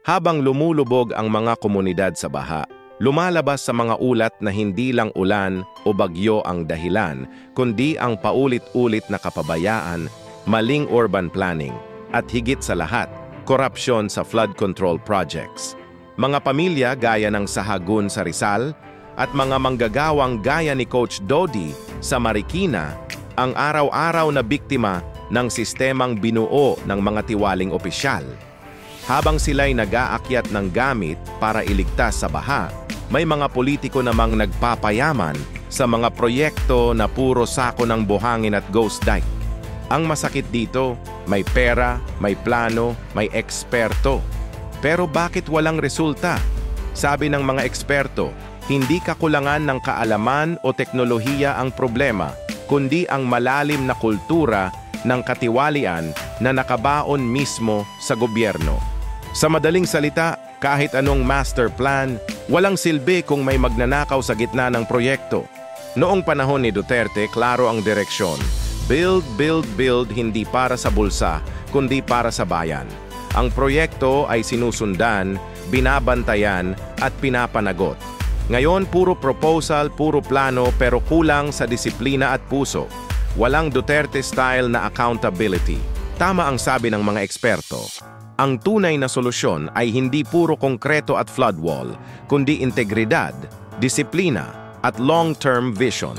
Habang lumulubog ang mga komunidad sa baha, lumalabas sa mga ulat na hindi lang ulan o bagyo ang dahilan, kundi ang paulit-ulit na kapabayaan, maling urban planning, at higit sa lahat, korupsyon sa flood control projects. Mga pamilya gaya ng Sahagun sa Rizal at mga manggagawang gaya ni Coach Dodi sa Marikina ang araw-araw na biktima ng sistemang binuo ng mga tiwaling opisyal. Habang sila'y nag-aakyat ng gamit para iligtas sa baha, may mga politiko namang nagpapayaman sa mga proyekto na puro sako ng buhangin at ghost dike. Ang masakit dito, may pera, may plano, may eksperto. Pero bakit walang resulta? Sabi ng mga eksperto, hindi kakulangan ng kaalaman o teknolohiya ang problema, kundi ang malalim na kultura ng katiwalian na nakabaon mismo sa gobyerno. Sa madaling salita, kahit anong master plan, walang silbi kung may magnanakaw sa gitna ng proyekto. Noong panahon ni Duterte, klaro ang direksyon. Build, build, build, hindi para sa bulsa, kundi para sa bayan. Ang proyekto ay sinusundan, binabantayan at pinapanagot. Ngayon, puro proposal, puro plano pero kulang sa disiplina at puso. Walang Duterte-style na accountability. Tama ang sabi ng mga eksperto. Ang tunay na solusyon ay hindi puro konkreto at flood wall, kundi integridad, disiplina at long-term vision.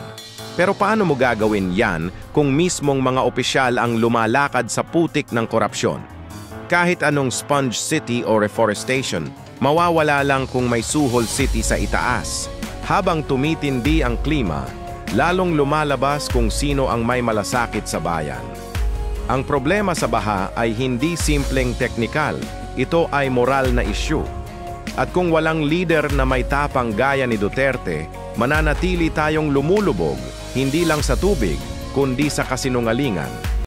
Pero paano mo gagawin yan kung mismong mga opisyal ang lumalakad sa putik ng korupsyon? Kahit anong sponge city o reforestation, mawawala lang kung may suhol city sa itaas. Habang tumitindi ang klima, lalong lumalabas kung sino ang may malasakit sa bayan. Ang problema sa baha ay hindi simpleng teknikal, ito ay moral na issue. At kung walang leader na may tapang gaya ni Duterte, mananatili tayong lumulubog, hindi lang sa tubig, kundi sa kasinungalingan.